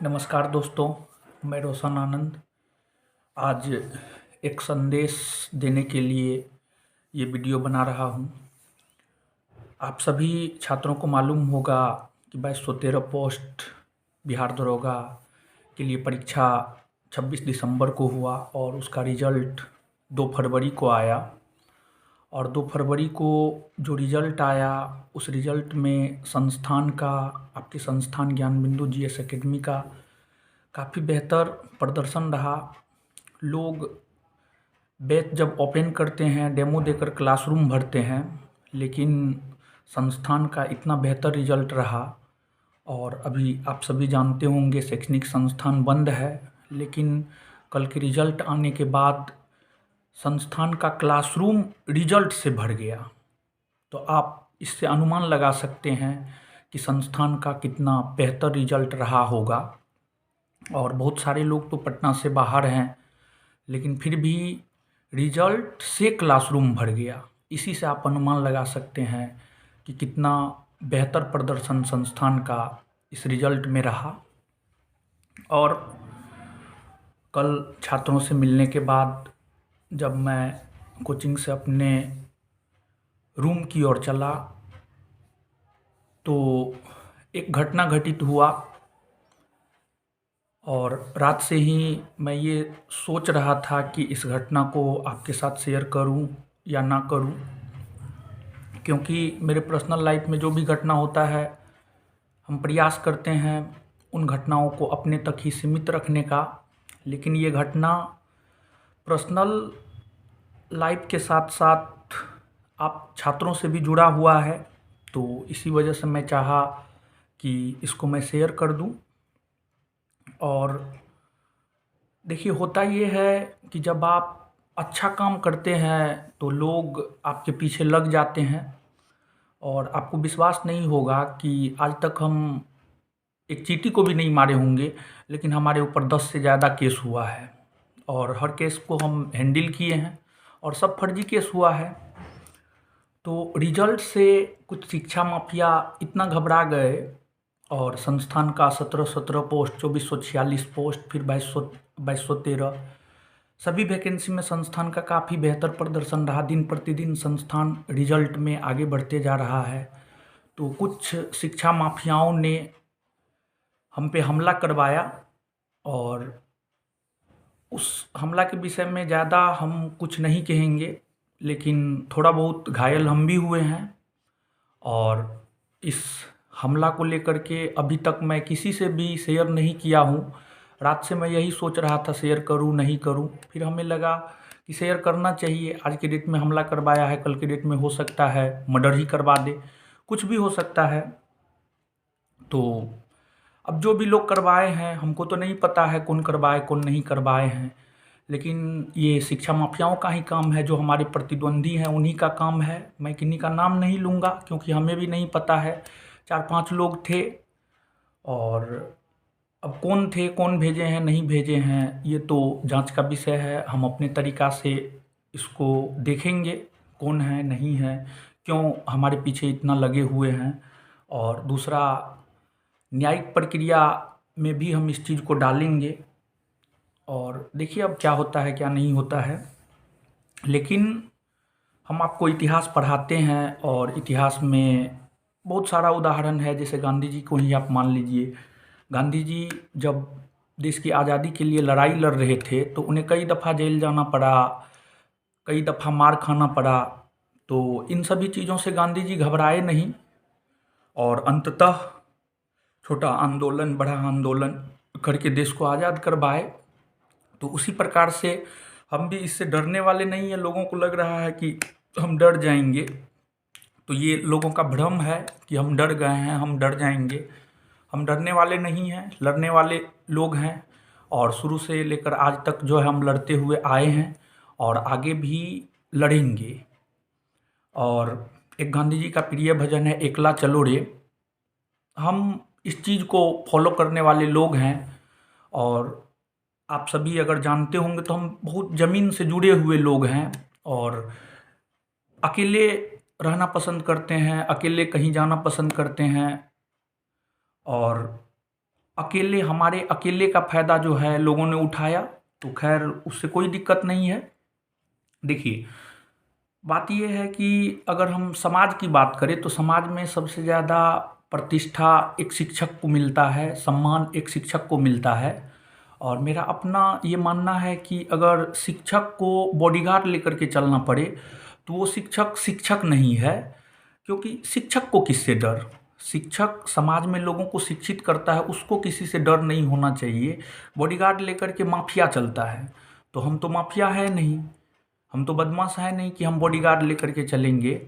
नमस्कार दोस्तों, मैं रोशन आनंद आज एक संदेश देने के लिए ये वीडियो बना रहा हूँ। आप सभी छात्रों को मालूम होगा कि 2213 पोस्ट बिहार दरोगा के लिए परीक्षा 26 दिसंबर को हुआ और उसका रिजल्ट 2 फरवरी को आया। और 2 फरवरी को जो रिजल्ट आया उस रिजल्ट में संस्थान का, आपके संस्थान ज्ञान बिंदु जीएस एकेडमी का काफ़ी बेहतर प्रदर्शन रहा। लोग बैच जब ओपन करते हैं, डेमो देकर क्लासरूम भरते हैं, लेकिन संस्थान का इतना बेहतर रिजल्ट रहा। और अभी आप सभी जानते होंगे शैक्षणिक संस्थान बंद है, लेकिन कल के रिजल्ट आने के बाद संस्थान का क्लासरूम रिजल्ट से भर गया। तो आप इससे अनुमान लगा सकते हैं कि संस्थान का कितना बेहतर रिजल्ट रहा होगा। और बहुत सारे लोग तो पटना से बाहर हैं, लेकिन फिर भी रिजल्ट से क्लासरूम भर गया। इसी से आप अनुमान लगा सकते हैं कि कितना बेहतर प्रदर्शन संस्थान का इस रिजल्ट में रहा। और कल छात्रों से मिलने के बाद जब मैं कोचिंग से अपने रूम की ओर चला तो एक घटना घटित हुआ। और रात से ही मैं ये सोच रहा था कि इस घटना को आपके साथ शेयर करूं या ना करूं, क्योंकि मेरे पर्सनल लाइफ में जो भी घटना होता है हम प्रयास करते हैं उन घटनाओं को अपने तक ही सीमित रखने का। लेकिन ये घटना पर्सनल लाइफ के साथ साथ आप छात्रों से भी जुड़ा हुआ है, तो इसी वजह से मैं चाहा कि इसको मैं शेयर कर दूं। और देखिए, होता ये है कि जब आप अच्छा काम करते हैं तो लोग आपके पीछे लग जाते हैं। और आपको विश्वास नहीं होगा कि आज तक हम एक चींटी को भी नहीं मारे होंगे, लेकिन हमारे ऊपर 10 से ज़्यादा केस हुआ है और हर केस को हम हैंडल किए हैं और सब फर्जी केस हुआ है। तो रिजल्ट से कुछ शिक्षा माफिया इतना घबरा गए और संस्थान का 1717 पोस्ट, 2446 पोस्ट, फिर 2213 सभी वैकेंसी में संस्थान का काफ़ी बेहतर प्रदर्शन रहा। दिन प्रतिदिन संस्थान रिजल्ट में आगे बढ़ते जा रहा है। तो कुछ शिक्षा माफियाओं ने हम पे हमला करवाया और उस हमला के विषय में ज़्यादा हम कुछ नहीं कहेंगे, लेकिन थोड़ा बहुत घायल हम भी हुए हैं। और इस हमला को लेकर के अभी तक मैं किसी से भी शेयर नहीं किया हूँ। रात से मैं यही सोच रहा था शेयर करूँ नहीं करूँ, फिर हमें लगा कि शेयर करना चाहिए। आज के डेट में हमला करवाया है, कल के डेट में हो सकता है मर्डर ही करवा दे, कुछ भी हो सकता है। तो अब जो भी लोग करवाए हैं, हमको तो नहीं पता है कौन करवाए कौन नहीं करवाए हैं, लेकिन ये शिक्षा माफियाओं का ही काम है। जो हमारे प्रतिद्वंदी हैं उन्हीं का काम है। मैं किन्हीं का नाम नहीं लूँगा क्योंकि हमें भी नहीं पता है। 4-5 लोग थे और अब कौन थे, कौन भेजे हैं नहीं भेजे हैं, ये तो जांच का विषय है। हम अपने तरीक़ा से इसको देखेंगे कौन है नहीं है, क्यों हमारे पीछे इतना लगे हुए हैं। और दूसरा, न्यायिक प्रक्रिया में भी हम इस चीज़ को डालेंगे और देखिए अब क्या होता है क्या नहीं होता है। लेकिन हम आपको इतिहास पढ़ाते हैं और इतिहास में बहुत सारा उदाहरण है। जैसे गांधी जी को ही आप मान लीजिए। गांधी जी जब देश की आज़ादी के लिए लड़ाई लड़ रहे थे तो उन्हें कई दफ़ा जेल जाना पड़ा, कई दफ़ा मार खाना पड़ा। तो इन सभी चीज़ों से गांधी जी घबराए नहीं और अंततः छोटा आंदोलन, बड़ा आंदोलन करके देश को आज़ाद करवाए। तो उसी प्रकार से हम भी इससे डरने वाले नहीं हैं। लोगों को लग रहा है कि हम डर जाएंगे, तो ये लोगों का भ्रम है कि हम डर गए हैं, हम डर जाएंगे। हम डरने वाले नहीं हैं, लड़ने वाले लोग हैं और शुरू से लेकर आज तक जो है हम लड़ते हुए आए हैं और आगे भी लड़ेंगे। और एक गांधी जी का प्रिय भजन है, एकला चलो रे। हम इस चीज़ को फॉलो करने वाले लोग हैं। और आप सभी अगर जानते होंगे तो हम बहुत ज़मीन से जुड़े हुए लोग हैं और अकेले रहना पसंद करते हैं, अकेले कहीं जाना पसंद करते हैं। और अकेले हमारे अकेले का फ़ायदा जो है लोगों ने उठाया, तो खैर उससे कोई दिक्कत नहीं है। देखिए, बात ये है कि अगर हम समाज की बात करें तो समाज में सबसे ज़्यादा प्रतिष्ठा एक शिक्षक को मिलता है, सम्मान एक शिक्षक को मिलता है। और मेरा अपना ये मानना है कि अगर शिक्षक को बॉडीगार्ड लेकर के चलना पड़े, तो वो शिक्षक शिक्षक नहीं है। क्योंकि शिक्षक को किससे डर? शिक्षक समाज में लोगों को शिक्षित करता है, उसको किसी से डर नहीं होना चाहिए। बॉडीगार्ड लेकर के माफिया चलता है, तो हम तो माफिया है नहीं, हम तो बदमाश है नहीं कि हम बॉडीगार्ड लेकर के चलेंगे।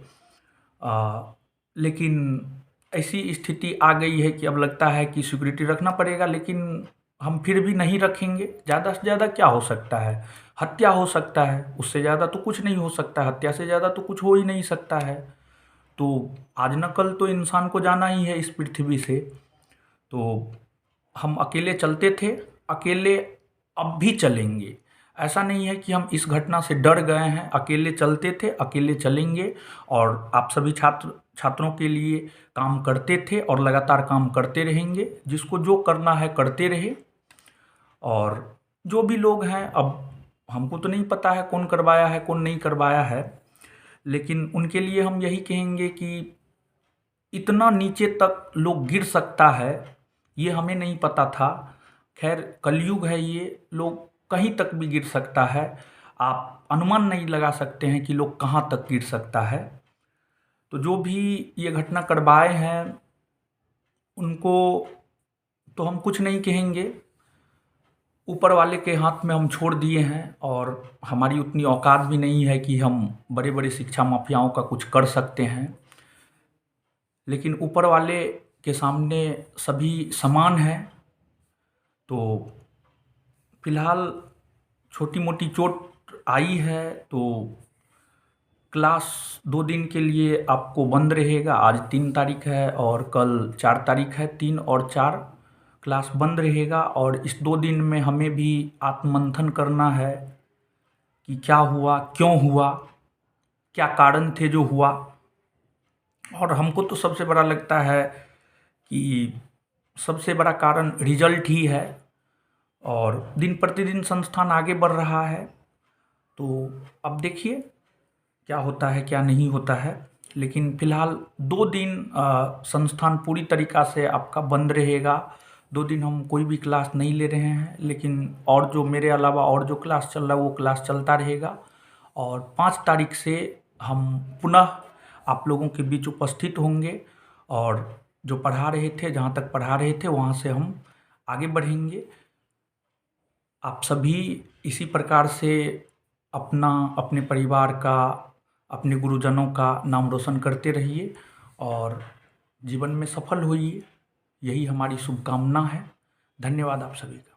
लेकिन ऐसी स्थिति आ गई है कि अब लगता है कि सिक्योरिटी रखना पड़ेगा, लेकिन हम फिर भी नहीं रखेंगे। ज़्यादा से ज़्यादा क्या हो सकता है? हत्या हो सकता है, उससे ज़्यादा तो कुछ नहीं हो सकता। हत्या से ज़्यादा तो कुछ हो ही नहीं सकता है। तो आज न कल तो इंसान को जाना ही है इस पृथ्वी से। तो हम अकेले चलते थे, अकेले अब भी चलेंगे। ऐसा नहीं है कि हम इस घटना से डर गए हैं, अकेले चलते थे, अकेले चलेंगे। और आप सभी छात्रों के लिए काम करते थे और लगातार काम करते रहेंगे। जिसको जो करना है करते रहे। और जो भी लोग हैं, अब हमको तो नहीं पता है कौन करवाया है कौन नहीं करवाया है, लेकिन उनके लिए हम यही कहेंगे कि इतना नीचे तक लोग गिर सकता है, ये हमें नहीं पता था। खैर कलयुग है ये, लोग कहीं तक भी गिर सकता है। आप अनुमान नहीं लगा सकते हैं कि लोग कहाँ तक गिर सकता है। तो जो भी ये घटना करवाए हैं उनको तो हम कुछ नहीं कहेंगे, ऊपर वाले के हाथ में हम छोड़ दिए हैं। और हमारी उतनी औकात भी नहीं है कि हम बड़े बड़े शिक्षा माफियाओं का कुछ कर सकते हैं। लेकिन ऊपर वाले के सामने सभी समान हैं। तो फिलहाल छोटी मोटी चोट आई है, तो क्लास 2 दिन के लिए आपको बंद रहेगा। आज 3 तारीख है और कल 4 तारीख है। 3 और 4 क्लास बंद रहेगा। और इस 2 दिन में हमें भी आत्ममंथन करना है कि क्या हुआ, क्यों हुआ, क्या कारण थे जो हुआ। और हमको तो सबसे बड़ा लगता है कि सबसे बड़ा कारण रिजल्ट ही है। और दिन प्रतिदिन संस्थान आगे बढ़ रहा है, तो अब देखिए क्या होता है क्या नहीं होता है। लेकिन फ़िलहाल 2 दिन संस्थान पूरी तरीक़ा से आपका बंद रहेगा। 2 दिन हम कोई भी क्लास नहीं ले रहे हैं, लेकिन और जो मेरे अलावा और जो क्लास चल रहा है वो क्लास चलता रहेगा। और 5 तारीख से हम पुनः आप लोगों के बीच उपस्थित होंगे। और जो पढ़ा रहे थे, जहाँ तक पढ़ा रहे थे वहाँ से हम आगे बढ़ेंगे। आप सभी इसी प्रकार से अपना, अपने परिवार का, अपने गुरुजनों का नाम रोशन करते रहिए और जीवन में सफल होइए। यही हमारी शुभकामना है। धन्यवाद आप सभी का।